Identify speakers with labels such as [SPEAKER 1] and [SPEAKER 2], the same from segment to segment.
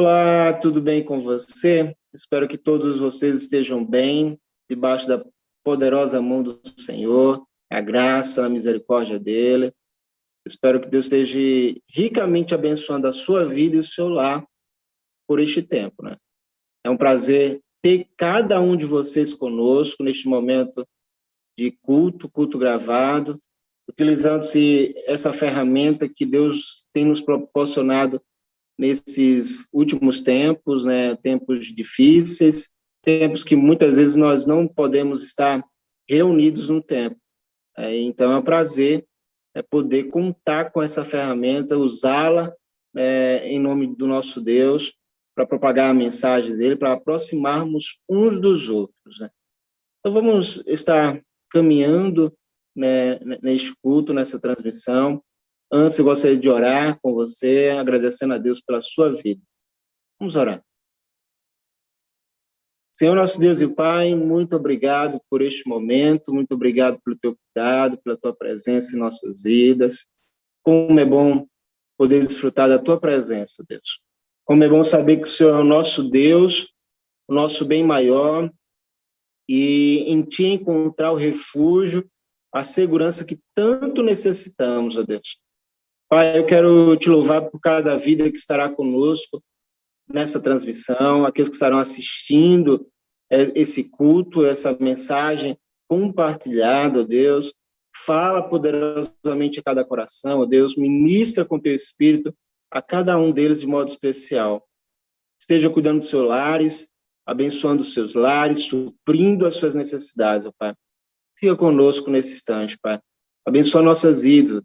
[SPEAKER 1] Olá, tudo bem com você? Espero que todos vocês estejam bem, debaixo da poderosa mão do Senhor, a graça, a misericórdia dele. Espero que Deus esteja ricamente abençoando a sua vida e o seu lar por este tempo, né? É um prazer ter cada um de vocês conosco neste momento de culto gravado, utilizando-se essa ferramenta que Deus tem nos proporcionado nesses últimos tempos, né, tempos difíceis, tempos que muitas vezes nós não podemos estar reunidos no tempo. Então, é um prazer poder contar com essa ferramenta, usá-la em nome do nosso Deus, para propagar a mensagem dele, para aproximarmos uns dos outros, né? Então, vamos estar caminhando, né, neste culto, nessa transmissão. Antes, eu gostaria de orar com você, agradecendo a Deus pela sua vida. Vamos orar. Senhor, nosso Deus e Pai, muito obrigado por este momento, muito obrigado pelo teu cuidado, pela tua presença em nossas vidas. Como é bom poder desfrutar da tua presença, Deus. Como é bom saber que o Senhor é o nosso Deus, o nosso bem maior, e em ti encontrar o refúgio, a segurança que tanto necessitamos, ó Deus. Pai, eu quero te louvar por cada vida que estará conosco nessa transmissão, aqueles que estarão assistindo esse culto, essa mensagem compartilhada, ó Deus. Fala poderosamente a cada coração, ó Deus. Ministra com teu Espírito a cada um deles de modo especial. Esteja cuidando dos seus lares, abençoando os seus lares, suprindo as suas necessidades, ó Pai. Fica conosco nesse instante, Pai. Abençoa nossas vidas.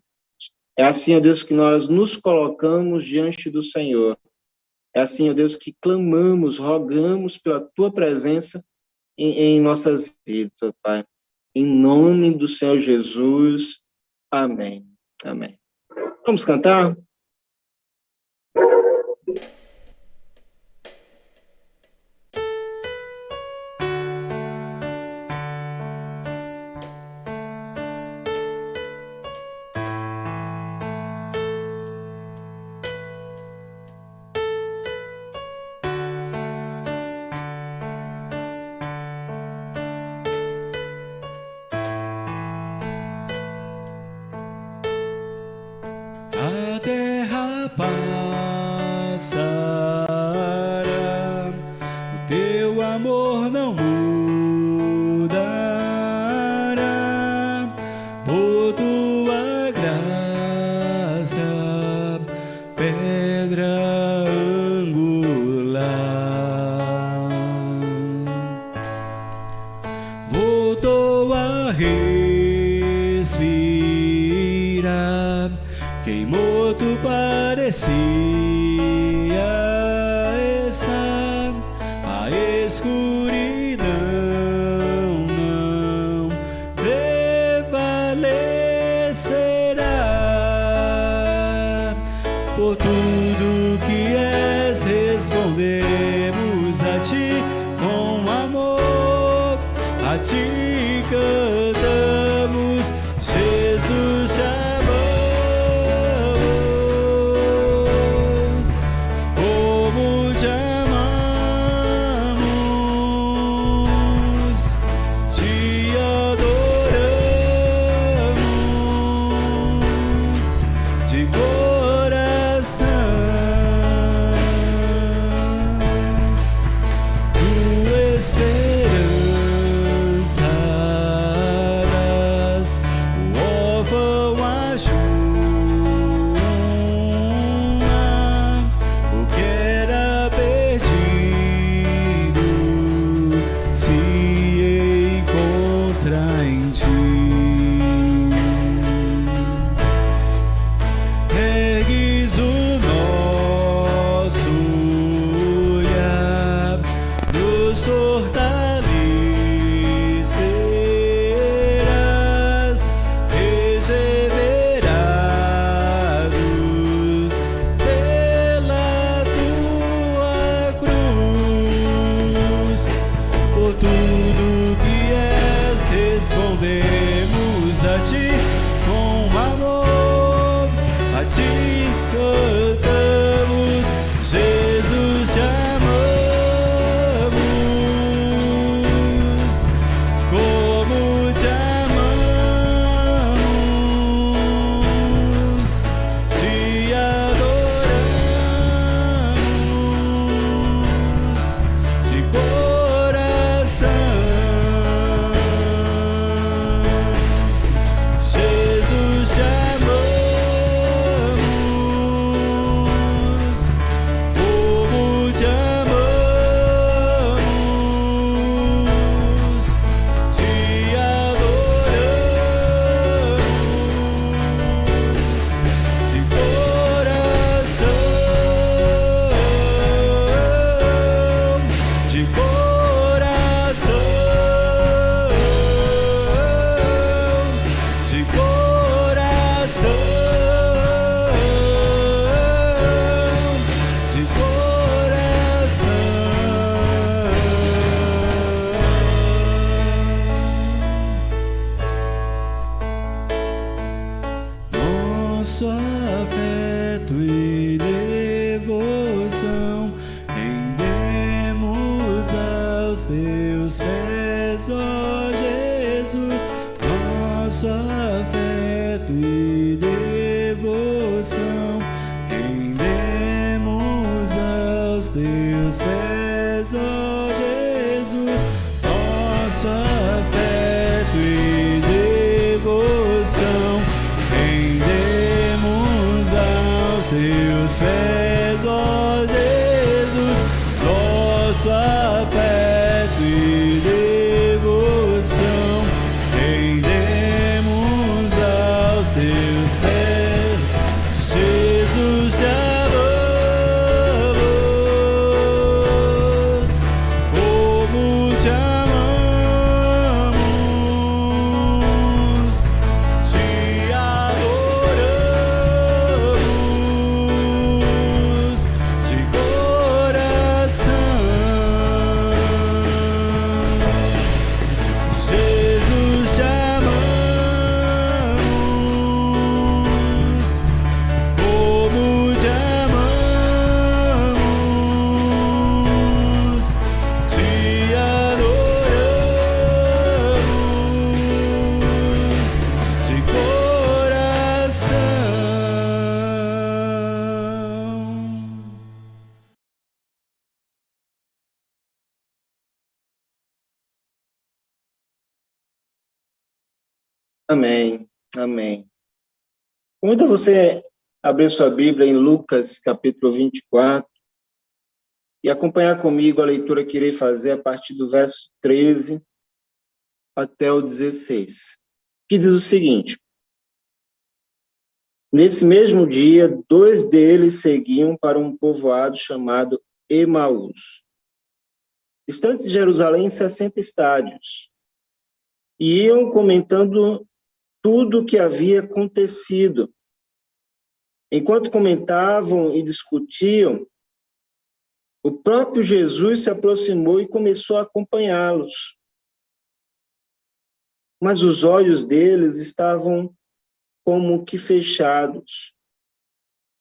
[SPEAKER 1] É assim, ó Deus, que nós nos colocamos diante do Senhor. É assim, ó Deus, que clamamos, rogamos pela tua presença em nossas vidas, ó Pai. Em nome do Senhor Jesus. Amém. Amém. Vamos cantar?
[SPEAKER 2] Esperança, o órfão
[SPEAKER 1] Amém. Amém. Convido você a abrir sua Bíblia em Lucas, capítulo 24, e acompanhar comigo a leitura que irei fazer a partir do verso 13 até o 16, que diz o seguinte: Nesse mesmo dia, 2 deles seguiam para um povoado chamado Emaús, distante de Jerusalém 60 estádios, e iam comentando tudo o que havia acontecido. Enquanto comentavam e discutiam, o próprio Jesus se aproximou e começou a acompanhá-los. Mas os olhos deles estavam como que fechados,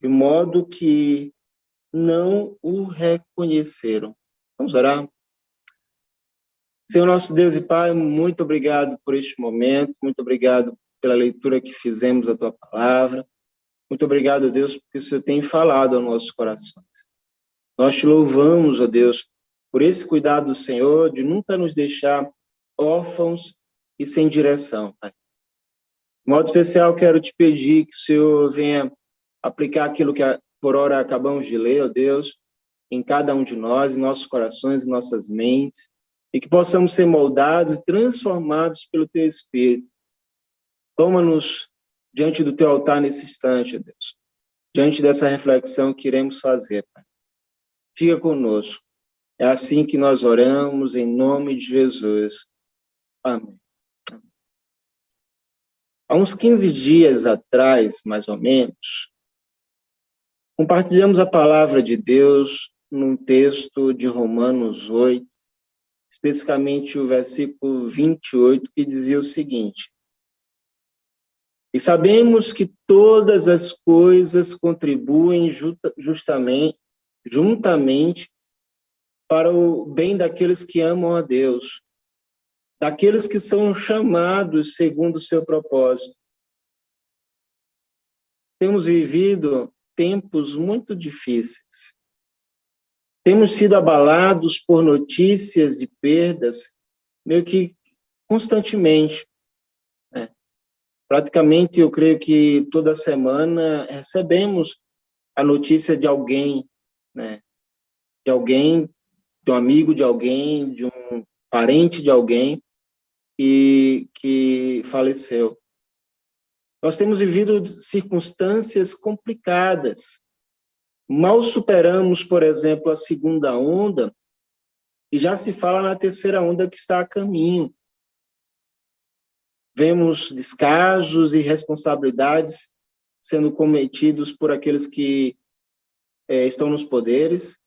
[SPEAKER 1] de modo que não o reconheceram. Vamos orar? Senhor nosso Deus e Pai, muito obrigado por este momento, muito obrigado pela leitura que fizemos da Tua Palavra. Muito obrigado, Deus, porque o Senhor tem falado aos nossos corações. Nós te louvamos, ó Deus, por esse cuidado do Senhor de nunca nos deixar órfãos e sem direção, Pai. De modo especial, quero te pedir que o Senhor venha aplicar aquilo que por hora acabamos de ler, ó Deus, em cada um de nós, em nossos corações, em nossas mentes, e que possamos ser moldados e transformados pelo Teu Espírito. Toma-nos diante do Teu altar nesse instante, ó Deus, diante dessa reflexão que iremos fazer, Pai. Fica conosco. É assim que nós oramos, em nome de Jesus. Amém. Há uns 15 dias atrás, mais ou menos, compartilhamos a palavra de Deus num texto de Romanos 8, especificamente o versículo 28, que dizia o seguinte: E sabemos que todas as coisas contribuem juntamente para o bem daqueles que amam a Deus, daqueles que são chamados segundo o seu propósito. Temos vivido tempos muito difíceis. Temos sido abalados por notícias de perdas, meio que constantemente. Praticamente, eu creio que toda semana recebemos a notícia de alguém, né? De alguém, de um amigo de alguém, de um parente de alguém que faleceu. Nós temos vivido circunstâncias complicadas. Mal superamos, por exemplo, a segunda onda e já se fala na terceira onda que está a caminho. Vemos descasos e responsabilidades sendo cometidos por aqueles que estão nos poderes.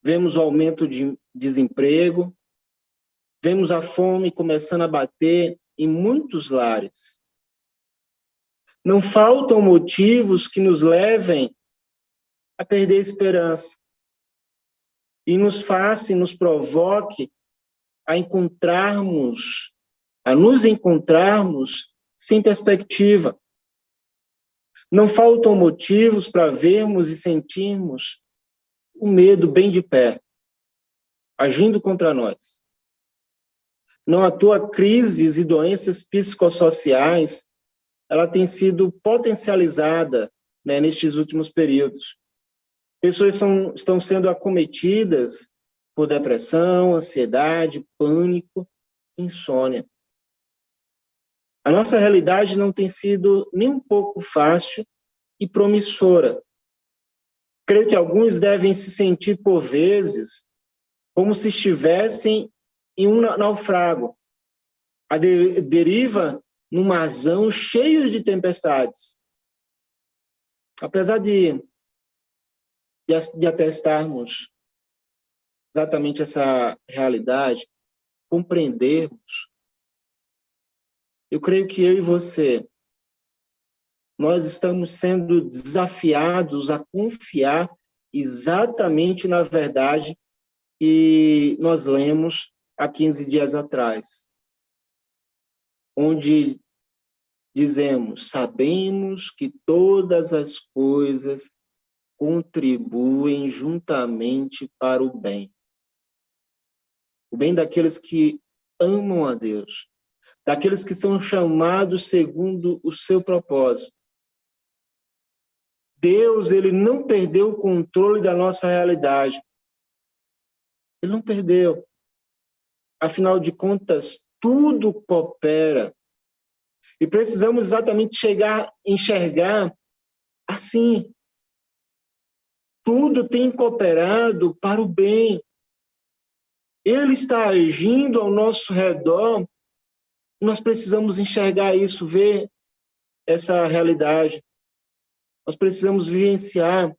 [SPEAKER 1] Vemos o aumento de desemprego. Vemos a fome começando a bater em muitos lares. Não faltam motivos que nos levem a perder a esperança e nos provoque a nos encontrarmos sem perspectiva. Não faltam motivos para vermos e sentirmos o medo bem de perto, agindo contra nós. Não à toa, crises e doenças psicossociais, ela tem sido potencializada, né, nestes últimos períodos. Pessoas estão sendo acometidas por depressão, ansiedade, pânico, insônia. A nossa realidade não tem sido nem um pouco fácil e promissora. Creio que alguns devem se sentir, por vezes, como se estivessem em um naufrágio, a deriva num marzão cheio de tempestades. Apesar de atestarmos exatamente essa realidade, compreendermos, eu creio que eu e você, nós estamos sendo desafiados a confiar exatamente na verdade que nós lemos há 15 dias atrás, onde dizemos: sabemos que todas as coisas contribuem juntamente para o bem daqueles que amam a Deus, daqueles que são chamados segundo o seu propósito. Deus, ele não perdeu o controle da nossa realidade. Ele não perdeu. Afinal de contas, tudo coopera. E precisamos exatamente enxergar assim. Tudo tem cooperado para o bem. Ele está agindo ao nosso redor. Nós precisamos enxergar isso, ver essa realidade. Nós precisamos vivenciar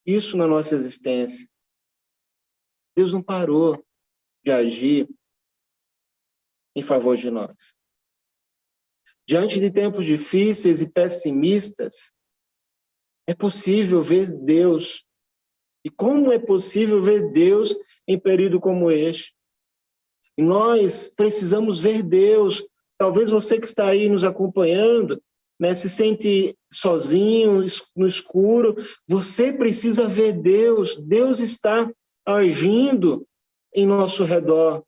[SPEAKER 1] isso na nossa existência. Deus não parou de agir em favor de nós. Diante de tempos difíceis e pessimistas, é possível ver Deus. E como é possível ver Deus em período como este? E nós precisamos ver Deus. Talvez você que está aí nos acompanhando, né, se sente sozinho, no escuro. Você precisa ver Deus. Deus está agindo em nosso redor.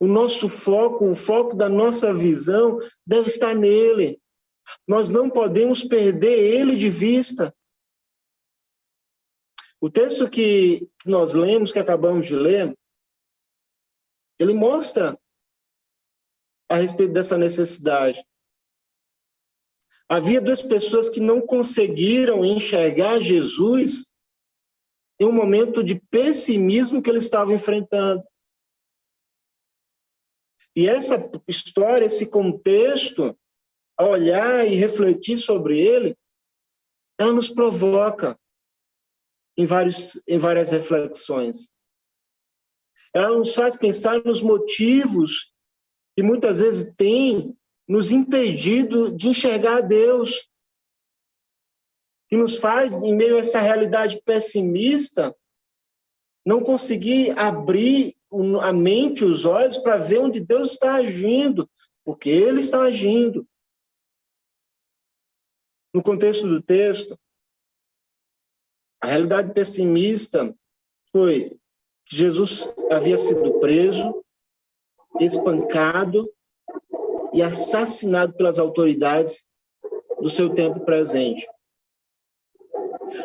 [SPEAKER 1] O nosso foco, o foco da nossa visão deve estar nele. Nós não podemos perder ele de vista. O texto que nós lemos, que acabamos de ler, ele mostra a respeito dessa necessidade. Havia duas pessoas que não conseguiram enxergar Jesus em um momento de pessimismo que eles estavam enfrentando. E essa história, esse contexto, a olhar e refletir sobre ele, ela nos provoca em várias reflexões. Ela nos faz pensar nos motivos que muitas vezes tem nos impedido de enxergar Deus, que nos faz, em meio a essa realidade pessimista, não conseguir abrir a mente, os olhos, para ver onde Deus está agindo, porque Ele está agindo. No contexto do texto, a realidade pessimista foi que Jesus havia sido preso, espancado e assassinado pelas autoridades do seu tempo presente.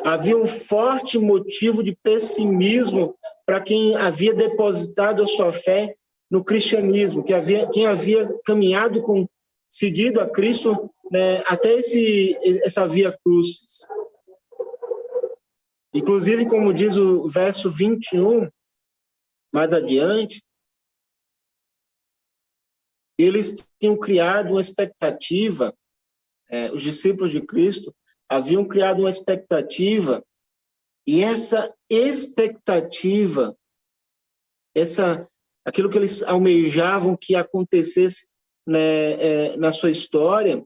[SPEAKER 1] Havia um forte motivo de pessimismo para quem havia depositado a sua fé no cristianismo, quem havia caminhado seguido a Cristo, né, até essa via crucis. Inclusive, como diz o verso 21, mais adiante, eles tinham criado uma expectativa, os discípulos de Cristo haviam criado uma expectativa, e essa expectativa, aquilo que eles almejavam que acontecesse, né, na sua história,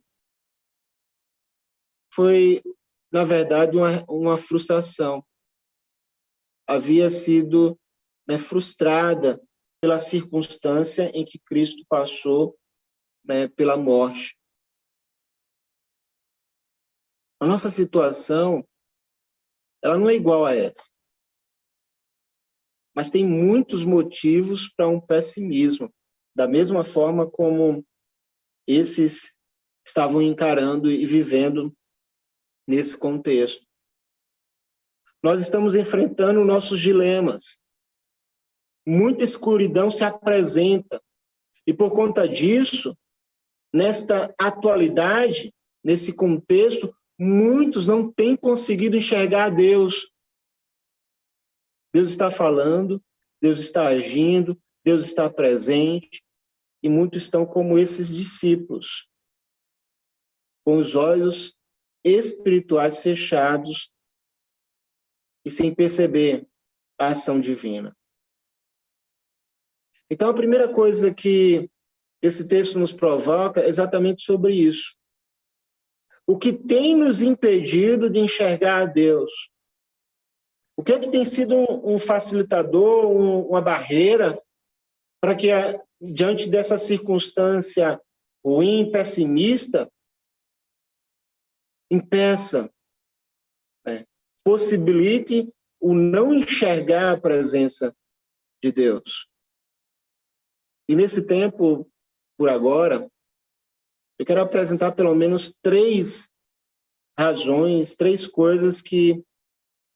[SPEAKER 1] foi, na verdade, uma frustração. Havia sido, né, frustrada pela circunstância em que Cristo passou, né, pela morte. A nossa situação, ela não é igual a essa. Mas tem muitos motivos para um pessimismo, da mesma forma como esses estavam encarando e vivendo nesse contexto. Nós estamos enfrentando nossos dilemas. Muita escuridão se apresenta. E por conta disso, nesta atualidade, nesse contexto, muitos não têm conseguido enxergar Deus. Deus está falando, Deus está agindo, Deus está presente, e muitos estão como esses discípulos, com os olhos espirituais fechados e sem perceber a ação divina. Então, a primeira coisa que esse texto nos provoca é exatamente sobre isso. O que tem nos impedido de enxergar a Deus? O que é que tem sido um facilitador, uma barreira, para que, diante dessa circunstância ruim, pessimista, impeça, possibilite o não enxergar a presença de Deus? E nesse tempo por agora, eu quero apresentar pelo menos 3 razões, 3 coisas que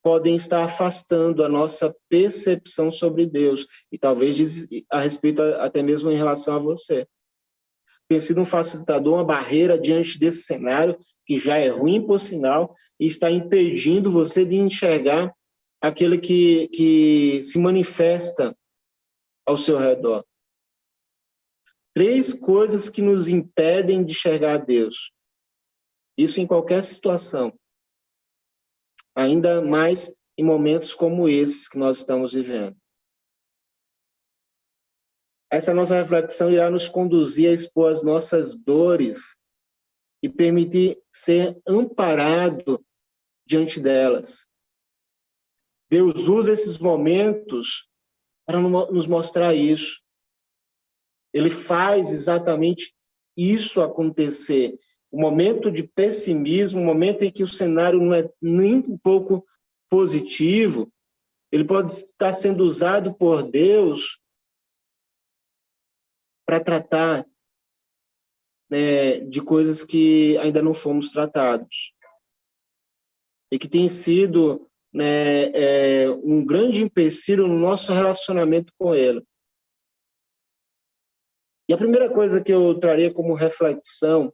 [SPEAKER 1] podem estar afastando a nossa percepção sobre Deus, e talvez a respeito até mesmo em relação a você. Tem sido um facilitador, uma barreira diante desse cenário, que já é ruim por sinal, e está impedindo você de enxergar aquele que se manifesta ao seu redor. 3 coisas que nos impedem de enxergar Deus. Isso em qualquer situação. Ainda mais em momentos como esses que nós estamos vivendo. Essa nossa reflexão irá nos conduzir a expor as nossas dores e permitir ser amparado diante delas. Deus usa esses momentos para nos mostrar isso. Ele faz exatamente isso acontecer. O momento de pessimismo, o momento em que o cenário não é nem um pouco positivo, ele pode estar sendo usado por Deus para tratar, né, de coisas que ainda não fomos tratados. E que tem sido, né, um grande empecilho no nosso relacionamento com Ele. E a primeira coisa que eu traria como reflexão,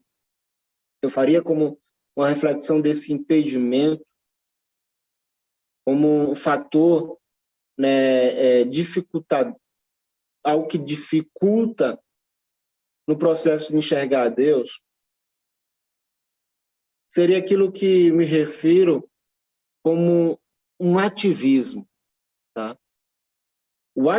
[SPEAKER 1] eu faria como uma reflexão desse impedimento, como um fator, né, algo que dificulta no processo de enxergar Deus, seria aquilo que me refiro como um ativismo. Tá? O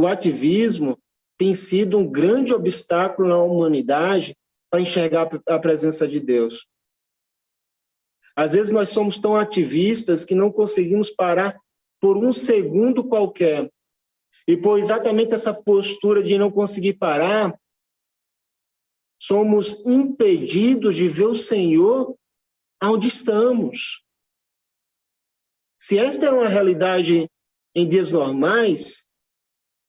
[SPEAKER 1] ativismo tem sido um grande obstáculo na humanidade para enxergar a presença de Deus. Às vezes nós somos tão ativistas que não conseguimos parar por um segundo qualquer. E por exatamente essa postura de não conseguir parar, somos impedidos de ver o Senhor onde estamos. Se esta é uma realidade em dias normais,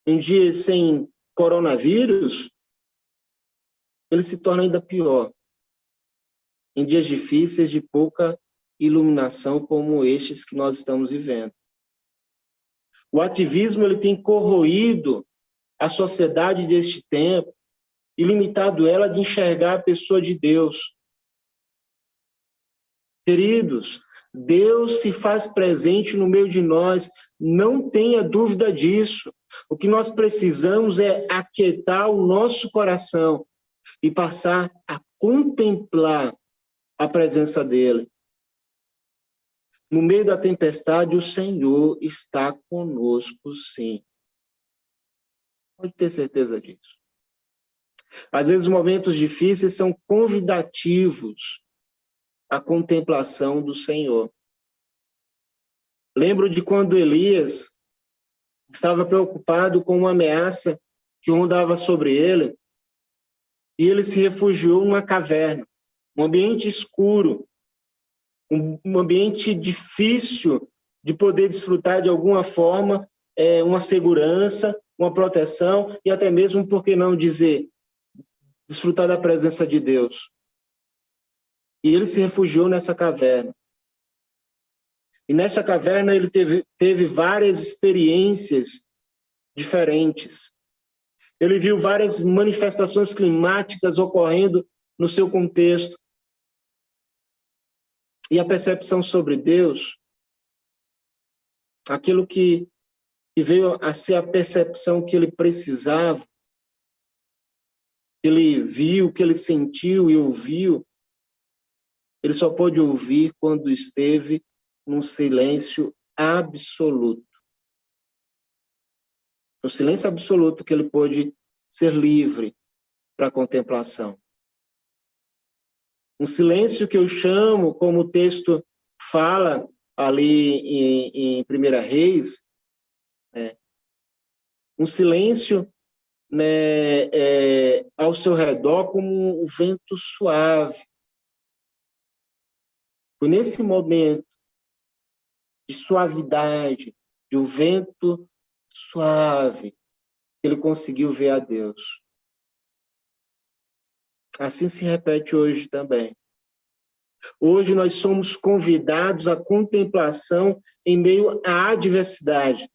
[SPEAKER 1] em dias sem coronavírus, ele se torna ainda pior. Em dias difíceis de pouca iluminação como estes que nós estamos vivendo. O ativismo ele tem corroído a sociedade deste tempo e limitado ela de enxergar a pessoa de Deus. Queridos, Deus se faz presente no meio de nós, não tenha dúvida disso. O que nós precisamos é aquietar o nosso coração e passar a contemplar a presença dele. No meio da tempestade, o Senhor está conosco, sim. Pode ter certeza disso. Às vezes, momentos difíceis são convidativos à contemplação do Senhor. Lembro de quando Elias estava preocupado com uma ameaça que rondava sobre ele, e ele se refugiou numa caverna, um ambiente escuro, um ambiente difícil de poder desfrutar de alguma forma uma segurança, uma proteção e até mesmo, por que não dizer, desfrutar da presença de Deus. E ele se refugiou nessa caverna. E nessa caverna ele teve várias experiências diferentes. Ele viu várias manifestações climáticas ocorrendo no seu contexto. E a percepção sobre Deus, aquilo que veio a ser a percepção que ele precisava, que ele viu, que ele sentiu e ouviu, ele só pôde ouvir quando esteve num silêncio absoluto. No silêncio absoluto que ele pôde ser livre para a contemplação. Um silêncio que eu chamo, como o texto fala ali em 1 Reis, um silêncio, né, ao seu redor como um vento suave. Foi nesse momento de suavidade, de um vento suave, que ele conseguiu ver a Deus. assim se repete hoje também. Hoje nós somos convidados à contemplação em meio à adversidade.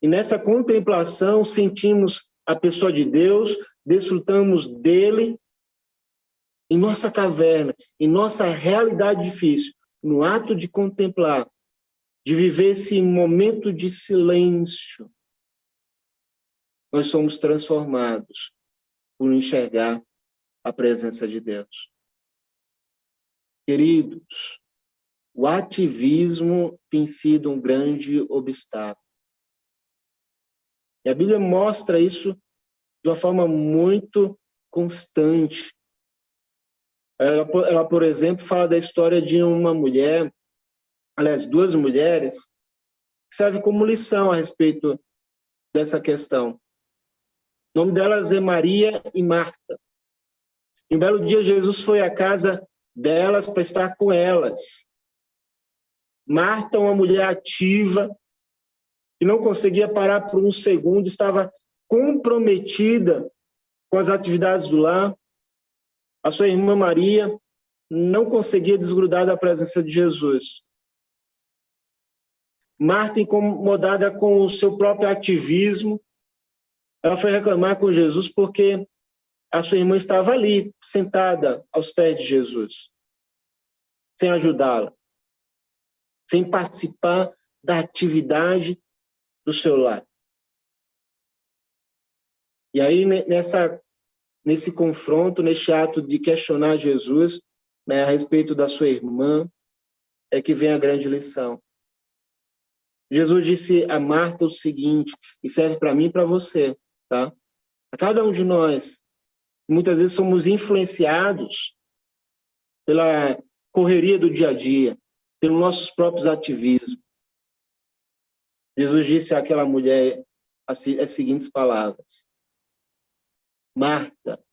[SPEAKER 1] E nessa contemplação sentimos a pessoa de Deus, desfrutamos dele em nossa caverna, em nossa realidade difícil, no ato de contemplar, de viver esse momento de silêncio. Nós somos transformados por enxergar a presença de Deus. Queridos, o ativismo tem sido um grande obstáculo. E a Bíblia mostra isso de uma forma muito constante. Ela, por exemplo, fala da história de uma mulher, aliás, duas mulheres, que serve como lição a respeito dessa questão. O nome delas é Maria e Marta. E um belo dia, Jesus foi à casa delas para estar com elas. Marta, uma mulher ativa, que não conseguia parar por um segundo, estava comprometida com as atividades do lar. A sua irmã Maria não conseguia desgrudar da presença de Jesus. Marta, incomodada com o seu próprio ativismo, ela foi reclamar com Jesus porque a sua irmã estava ali, sentada aos pés de Jesus, sem ajudá-la, sem participar da atividade do seu lar. E aí, nesse confronto, nesse ato de questionar Jesus, né, a respeito da sua irmã, é que vem a grande lição. Jesus disse a Marta o seguinte, e serve para mim e para você, tá? A cada um de nós, muitas vezes somos influenciados pela correria do dia a dia, pelos nossos próprios ativismos. Jesus disse àquela mulher as seguintes palavras: Marta,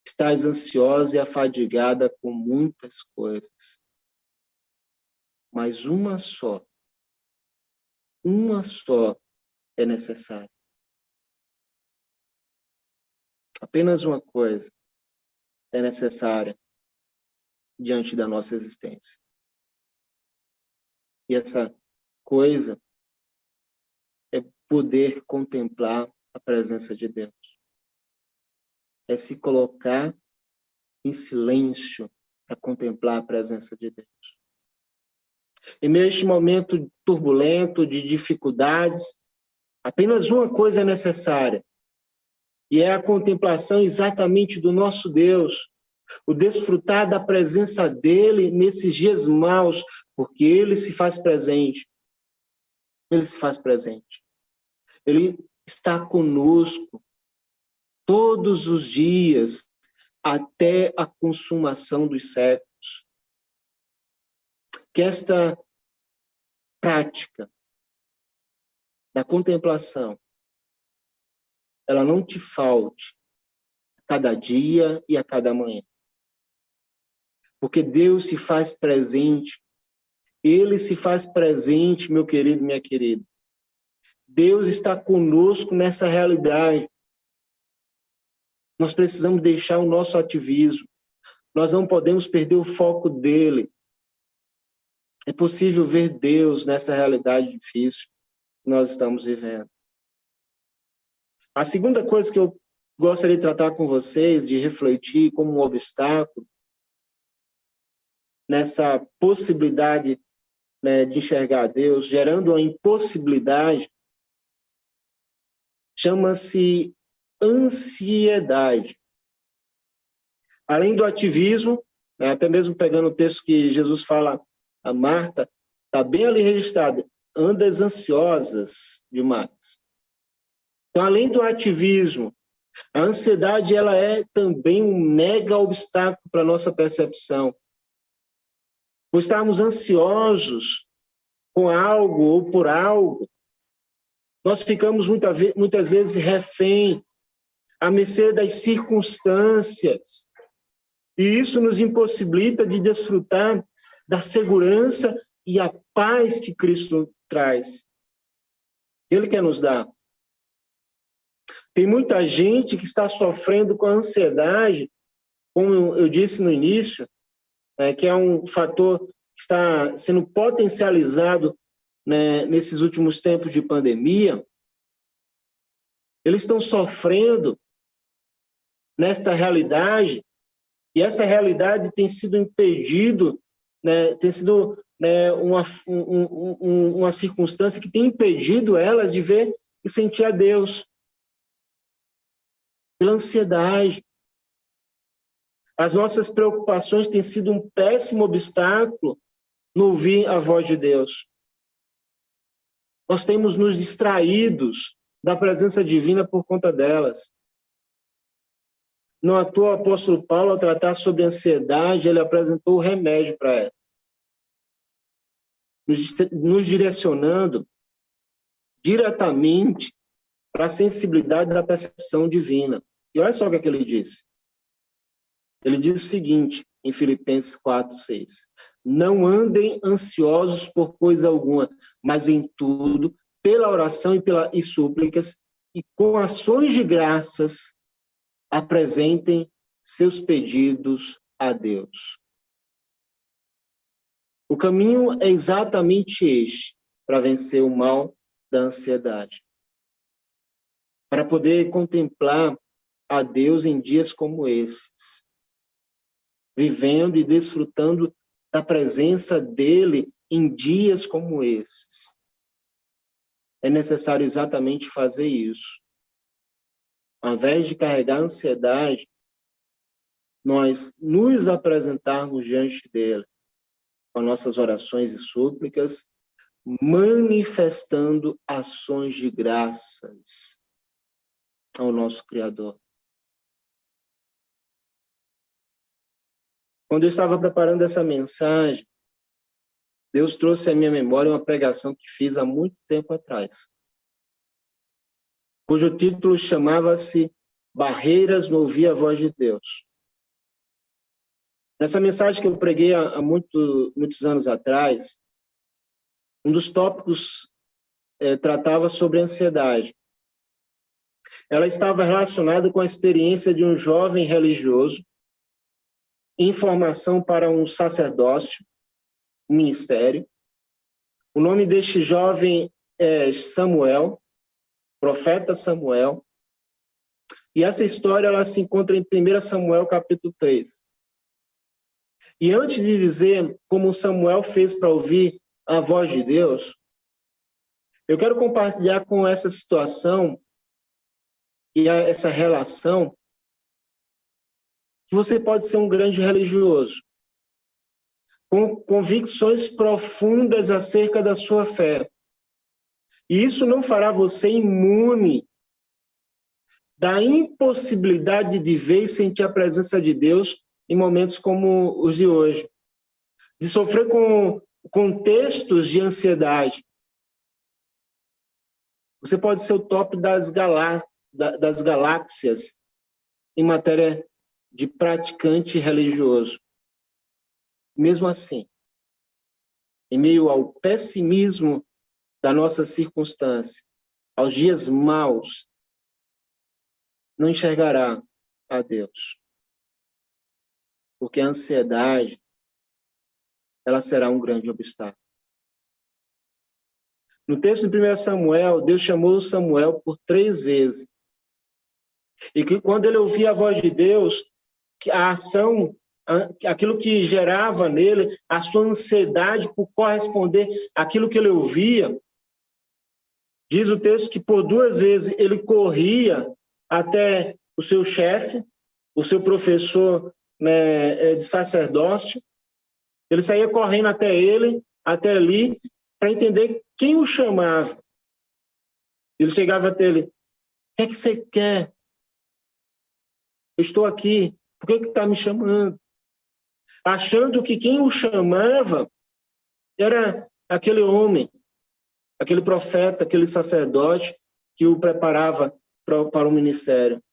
[SPEAKER 1] estás ansiosa e afadigada com muitas coisas, mas uma só é necessária. Apenas uma coisa é necessária diante da nossa existência. E essa coisa é poder contemplar a presença de Deus. É se colocar em silêncio para contemplar a presença de Deus. Em meio a este momento turbulento, de dificuldades, apenas uma coisa é necessária, e é a contemplação exatamente do nosso Deus, o desfrutar da presença dele nesses dias maus, porque ele se faz presente. Ele se faz presente. Ele está conosco todos os dias, até a consumação dos séculos. Que esta prática da contemplação, ela não te falte a cada dia e a cada manhã. Porque Deus se faz presente. Ele se faz presente, meu querido, minha querida. Deus está conosco nessa realidade. Nós precisamos deixar o nosso ativismo. Nós não podemos perder o foco dele. É possível ver Deus nessa realidade difícil que nós estamos vivendo. A segunda coisa que eu gostaria de tratar com vocês, de refletir como um obstáculo, nessa possibilidade, né, de enxergar Deus, gerando uma impossibilidade, chama-se ansiedade. Além do ativismo, né, até mesmo pegando o texto que Jesus fala a Marta, está bem ali registrado, andas ansiosas demais. Então, além do ativismo, a ansiedade ela é também um mega obstáculo para a nossa percepção. Por estarmos ansiosos com algo ou por algo, nós ficamos muitas vezes refém, à mercê das circunstâncias. E isso nos impossibilita de desfrutar da segurança e a paz que Cristo traz. Ele quer nos dar. Tem muita gente que está sofrendo com a ansiedade como eu disse no início, que é um fator que está sendo potencializado, né, nesses últimos tempos de pandemia, eles estão sofrendo nesta realidade, e essa realidade tem sido impedido, né, tem sido, né, uma circunstância que tem impedido elas de ver e sentir a Deus. Pela ansiedade. As nossas preocupações têm sido um péssimo obstáculo no ouvir a voz de Deus. Nós temos nos distraídos da presença divina por conta delas. Não à toa, o apóstolo Paulo, ao tratar sobre ansiedade, ele apresentou o remédio para ela, nos direcionando diretamente para a sensibilidade da percepção divina. E olha só o que ele disse. Ele diz o seguinte, em Filipenses 4:6. Não andem ansiosos por coisa alguma, mas em tudo, pela oração e súplicas, e com ações de graças, apresentem seus pedidos a Deus. O caminho é exatamente este, para vencer o mal da ansiedade. Para poder contemplar a Deus em dias como esses, vivendo e desfrutando da presença dele em dias como esses. É necessário exatamente fazer isso. Ao invés de carregar a ansiedade, nós nos apresentarmos diante dele com nossas orações e súplicas, manifestando ações de graças ao nosso Criador. Quando eu estava preparando essa mensagem, Deus trouxe à minha memória uma pregação que fiz há muito tempo atrás, cujo título chamava-se Barreiras no Ouvir a Voz de Deus. Nessa mensagem que eu preguei há muitos anos atrás, um dos tópicos tratava sobre ansiedade. Ela estava relacionada com a experiência de um jovem religioso em formação para um sacerdócio, um ministério. O nome deste jovem é Samuel, profeta Samuel. E essa história ela se encontra em 1 Samuel, capítulo 3. E antes de dizer como Samuel fez para ouvir a voz de Deus, eu quero compartilhar com essa situação e essa relação que você pode ser um grande religioso, com convicções profundas acerca da sua fé. E isso não fará você imune da impossibilidade de ver e sentir a presença de Deus em momentos como os de hoje, de sofrer com contextos de ansiedade. Você pode ser o top das galáxias em matéria de praticante religioso. Mesmo assim, em meio ao pessimismo da nossa circunstância, aos dias maus, não enxergará a Deus. Porque a ansiedade, ela será um grande obstáculo. No texto de 1 Samuel, Deus chamou Samuel por 3 vezes. E que quando ele ouvia a voz de Deus, a ação, aquilo que gerava nele, a sua ansiedade por corresponder àquilo que ele ouvia, diz o texto que por 2 vezes ele corria até o seu chefe, o seu professor, né, de sacerdócio. Ele saía correndo até ele, até ali, para entender quem o chamava. Ele chegava até ele: o que é que você quer? Eu estou aqui, por que está me chamando? Achando que quem o chamava era aquele homem, aquele profeta, aquele sacerdote que o preparava para o ministério.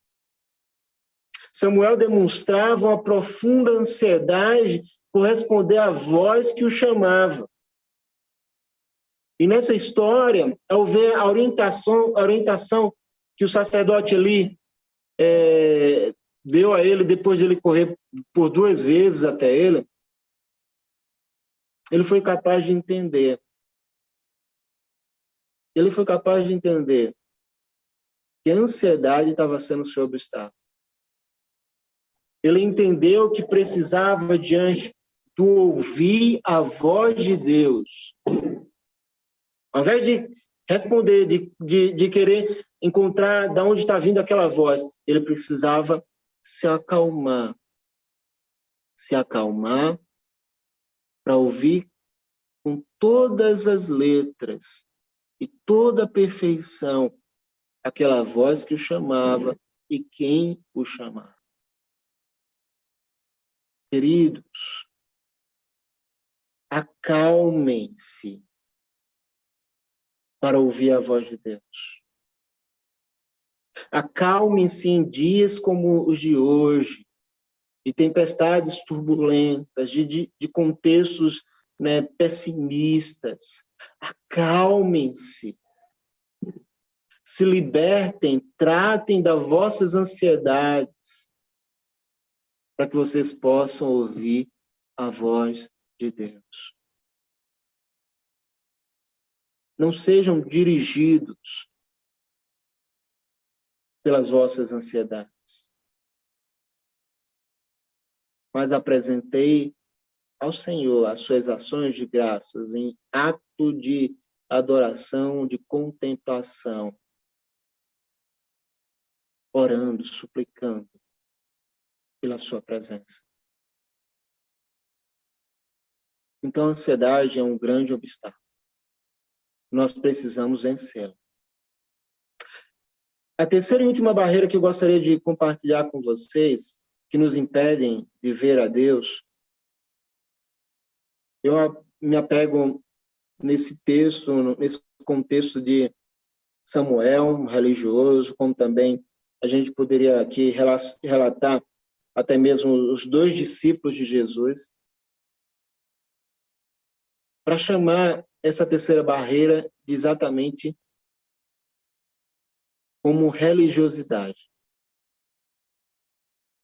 [SPEAKER 1] Samuel demonstrava uma profunda ansiedade por responder à voz que o chamava. E nessa história, ao ver a orientação que o sacerdote ali deu a ele, depois de ele correr por 2 vezes até ele foi capaz de entender. Ele foi capaz de entender que a ansiedade estava sendo seu obstáculo. Ele entendeu que precisava, diante do ouvir a voz de Deus, ao invés de responder, de querer encontrar de onde está vindo aquela voz, ele precisava se acalmar para ouvir com todas as letras e toda a perfeição aquela voz que o chamava e quem o chamava. Queridos, acalmem-se para ouvir a voz de Deus. Acalmem-se em dias como os de hoje, de tempestades turbulentas, de contextos, né, pessimistas. Acalmem-se. Se libertem, tratem das vossas ansiedades, para que vocês possam ouvir a voz de Deus. Não sejam dirigidos pelas vossas ansiedades, mas apresentei ao Senhor as suas ações de graças em ato de adoração, de contemplação, orando, suplicando pela sua presença. Então, a ansiedade é um grande obstáculo. Nós precisamos vencê-la. A terceira e última barreira que eu gostaria de compartilhar com vocês, que nos impedem de ver a Deus, eu me apego nesse texto, nesse contexto de Samuel, um religioso, como também a gente poderia aqui relatar até mesmo os 2 discípulos de Jesus, para chamar essa terceira barreira de exatamente como religiosidade.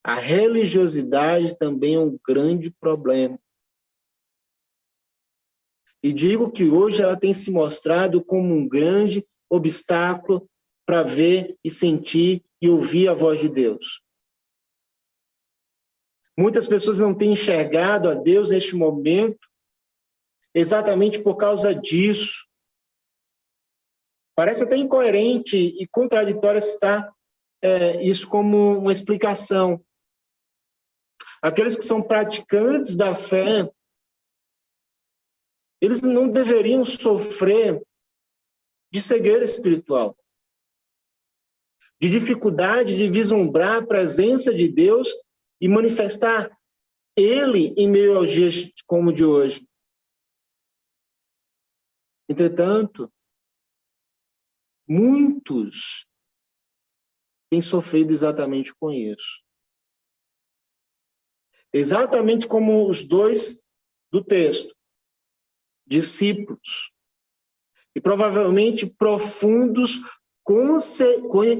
[SPEAKER 1] A religiosidade também é um grande problema. E digo que hoje ela tem se mostrado como um grande obstáculo para ver e sentir e ouvir a voz de Deus. Muitas pessoas não têm enxergado a Deus neste momento exatamente por causa disso. Parece até incoerente e contraditório citar isso como uma explicação. Aqueles que são praticantes da fé, eles não deveriam sofrer de cegueira espiritual, de dificuldade de vislumbrar a presença de Deus e manifestar Ele em meio aos dias como o de hoje. Entretanto, muitos têm sofrido exatamente com isso. Exatamente como os 2 do texto, discípulos, e provavelmente profundos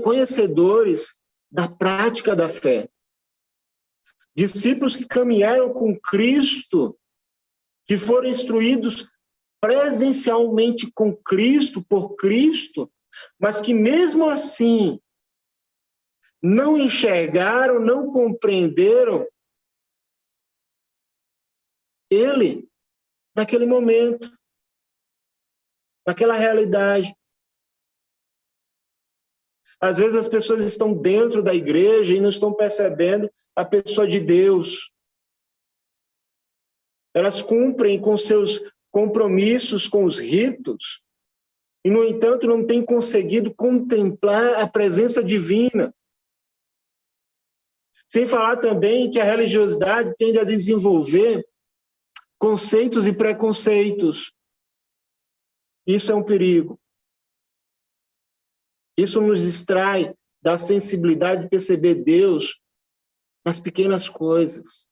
[SPEAKER 1] conhecedores da prática da fé. Discípulos que caminharam com Cristo, que foram instruídos presencialmente com Cristo, por Cristo, mas que mesmo assim não enxergaram, não compreenderam Ele naquele momento, naquela realidade. Às vezes as pessoas estão dentro da igreja e não estão percebendo a pessoa de Deus. Elas cumprem com seus compromissos, com os ritos, e, no entanto, não têm conseguido contemplar a presença divina. Sem falar também que a religiosidade tende a desenvolver conceitos e preconceitos. Isso é um perigo. Isso nos distrai da sensibilidade de perceber Deus nas pequenas coisas.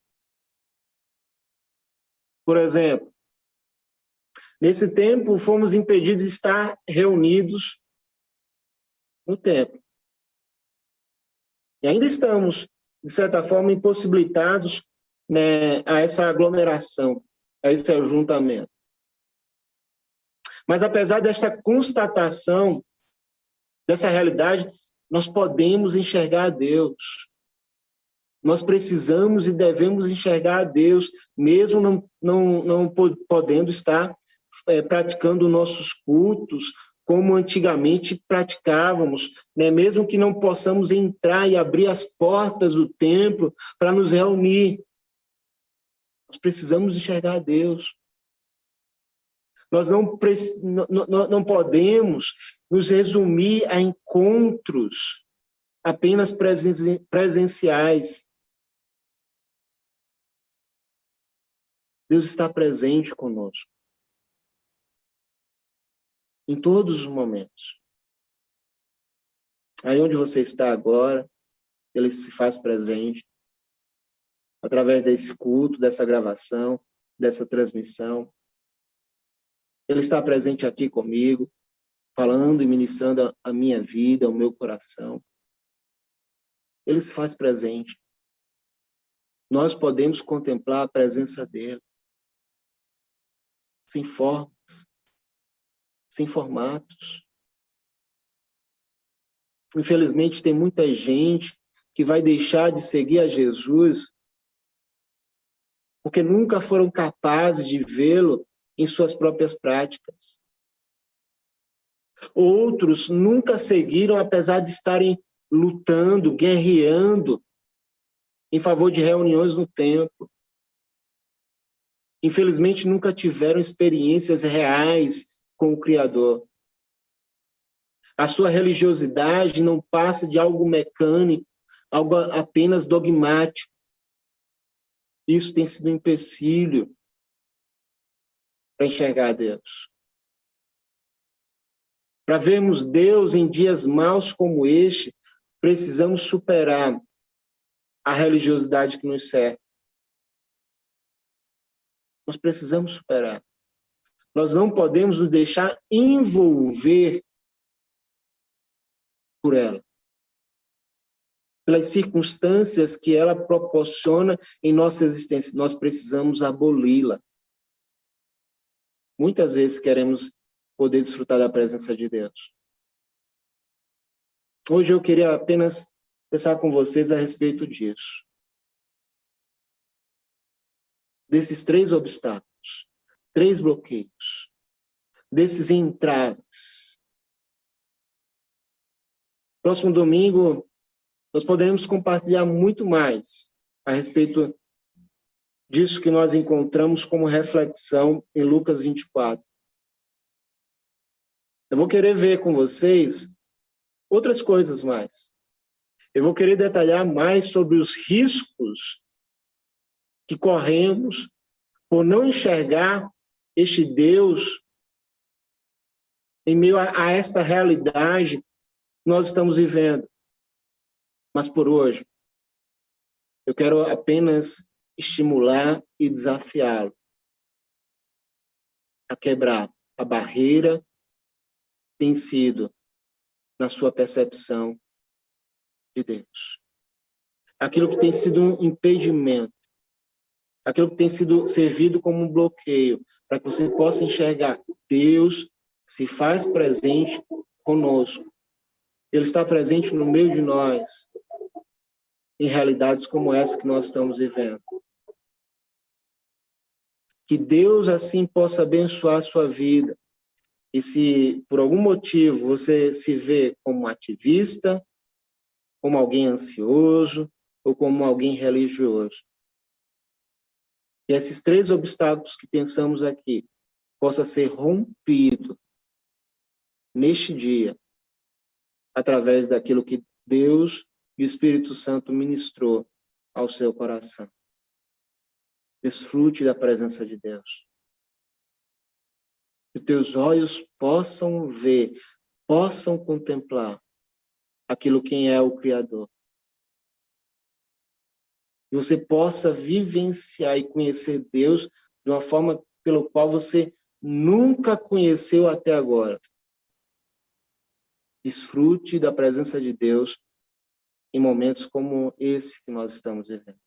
[SPEAKER 1] Por exemplo, nesse tempo fomos impedidos de estar reunidos no templo. E ainda estamos de certa forma, impossibilitados, né, a essa aglomeração, a esse ajuntamento. Mas, apesar desta constatação, dessa realidade, nós podemos enxergar a Deus. Nós precisamos e devemos enxergar a Deus, mesmo não podendo estar praticando nossos cultos como antigamente praticávamos, né? Mesmo que não possamos entrar e abrir as portas do templo para nos reunir. Nós precisamos enxergar a Deus. Nós não podemos nos resumir a encontros apenas presenciais. Deus está presente conosco em todos os momentos. Aí onde você está agora, Ele se faz presente através desse culto, dessa gravação, dessa transmissão. Ele está presente aqui comigo, falando e ministrando a minha vida, o meu coração. Ele se faz presente. Nós podemos contemplar a presença dele, sem formas, sem formatos. Infelizmente, tem muita gente que vai deixar de seguir a Jesus porque nunca foram capazes de vê-lo em suas próprias práticas. Outros nunca seguiram, apesar de estarem lutando, guerreando em favor de reuniões no templo. Infelizmente, nunca tiveram experiências reais com o Criador. A sua religiosidade não passa de algo mecânico, algo apenas dogmático. Isso tem sido um empecilho para enxergar Deus. Para vermos Deus em dias maus como este, precisamos superar a religiosidade que nos cerca. Nós precisamos superar. Nós não podemos nos deixar envolver por ela, pelas circunstâncias que ela proporciona em nossa existência. Nós precisamos aboli-la. Muitas vezes queremos poder desfrutar da presença de Deus. Hoje eu queria apenas pensar com vocês a respeito disso. Desses 3 obstáculos, 3 bloqueios, desses entraves. Próximo domingo, nós poderemos compartilhar muito mais a respeito disso que nós encontramos como reflexão em Lucas 24. Eu vou querer ver com vocês outras coisas mais. Eu vou querer detalhar mais sobre os riscos que corremos por não enxergar este Deus em meio a esta realidade que nós estamos vivendo. Mas por hoje, eu quero apenas estimular e desafiá-lo a quebrar a barreira que tem sido na sua percepção de Deus. Aquilo que tem sido um impedimento, aquilo que tem sido servido como um bloqueio, para que você possa enxergar Deus se faz presente conosco. Ele está presente no meio de nós, em realidades como essa que nós estamos vivendo. Que Deus assim possa abençoar a sua vida. E se por algum motivo você se vê como ativista, como alguém ansioso ou como alguém religioso, que esses 3 obstáculos que pensamos aqui possa ser rompido neste dia, através daquilo que Deus e o Espírito Santo ministrou ao seu coração. Desfrute da presença de Deus. Que teus olhos possam ver, possam contemplar aquilo quem é o Criador. E você possa vivenciar e conhecer Deus de uma forma pelo qual você nunca conheceu até agora. Desfrute da presença de Deus em momentos como esse que nós estamos vivendo.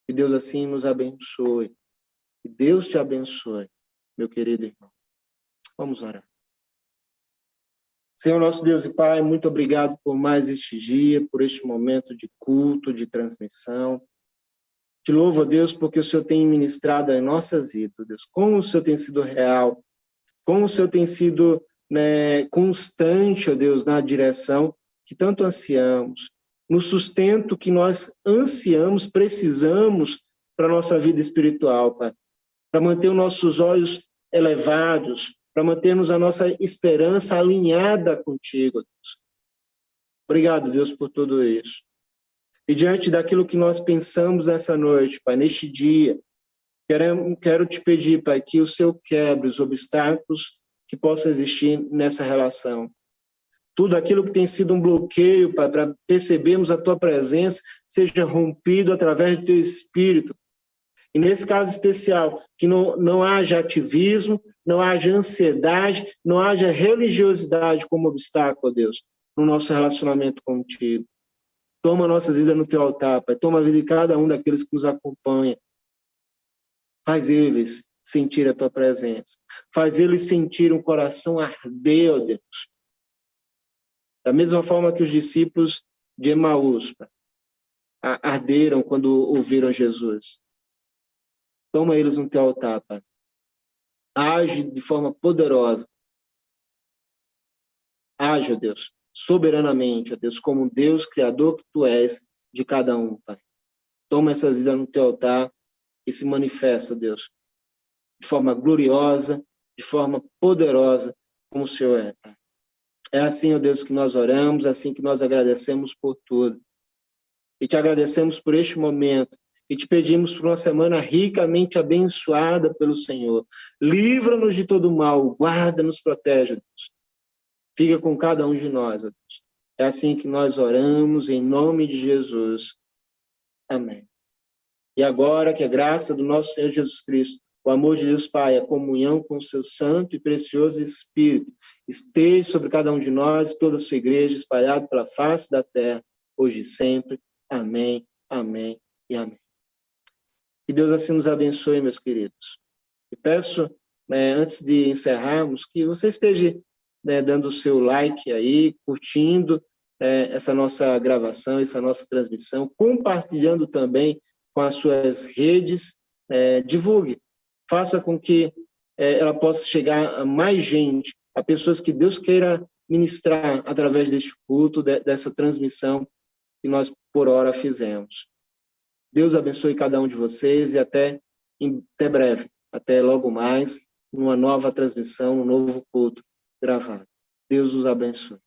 [SPEAKER 1] Que Deus assim nos abençoe. Que Deus te abençoe, meu querido irmão. Vamos orar. Senhor, nosso Deus e Pai, muito obrigado por mais este dia, por este momento de culto, de transmissão. Te louvo, Deus, porque o Senhor tem ministrado em nossas vidas, Deus. Como o Senhor tem sido real, como o Senhor tem sido, né, constante, ó Deus, na direção que tanto ansiamos, no sustento que nós ansiamos, precisamos para a nossa vida espiritual, Pai. Para manter os nossos olhos elevados, para mantermos a nossa esperança alinhada contigo, Deus. Obrigado, Deus, por tudo isso. E diante daquilo que nós pensamos essa noite, Pai, neste dia, quero te pedir, Pai, que o Senhor quebre os obstáculos que possam existir nessa relação. Tudo aquilo que tem sido um bloqueio, Pai, para percebermos a Tua presença, seja rompido através do Teu Espírito. E nesse caso especial, que não haja ativismo, não haja ansiedade, não haja religiosidade como obstáculo, Deus, no nosso relacionamento contigo. Toma a nossa vida no Teu altar, Pai. Toma a vida de cada um daqueles que nos acompanha. Faz eles sentir a Tua presença. Faz eles sentir um coração arder, ó Deus. Da mesma forma que os discípulos de Emaús, Pai, arderam quando ouviram Jesus. Toma eles no Teu altar, Pai. Age de forma poderosa. Age, ó Deus, soberanamente, ó Deus, como Deus criador que Tu és de cada um, Pai. Toma essas vidas no Teu altar e se manifesta, Deus, de forma gloriosa, de forma poderosa, como o Senhor é, Pai. É assim, ó Deus, que nós oramos, é assim que nós agradecemos por tudo. E te agradecemos por este momento. E te pedimos por uma semana ricamente abençoada pelo Senhor. Livra-nos de todo mal, guarda-nos, protege, Deus. Fica com cada um de nós, ó Deus. É assim que nós oramos, em nome de Jesus. Amém. E agora, que a graça do nosso Senhor Jesus Cristo, o amor de Deus Pai, a comunhão com o seu santo e precioso Espírito, esteja sobre cada um de nós, toda a sua igreja, espalhada pela face da terra, hoje e sempre. Amém, amém e amém. Que Deus assim nos abençoe, meus queridos. E peço, antes de encerrarmos, que você esteja dando o seu like aí, curtindo essa nossa gravação, essa nossa transmissão, compartilhando também com as suas redes, divulgue. Faça com que ela possa chegar a mais gente, a pessoas que Deus queira ministrar através deste culto, dessa transmissão que nós, por hora, fizemos. Deus abençoe cada um de vocês e até breve, até logo mais, numa nova transmissão, um novo culto gravado. Deus os abençoe.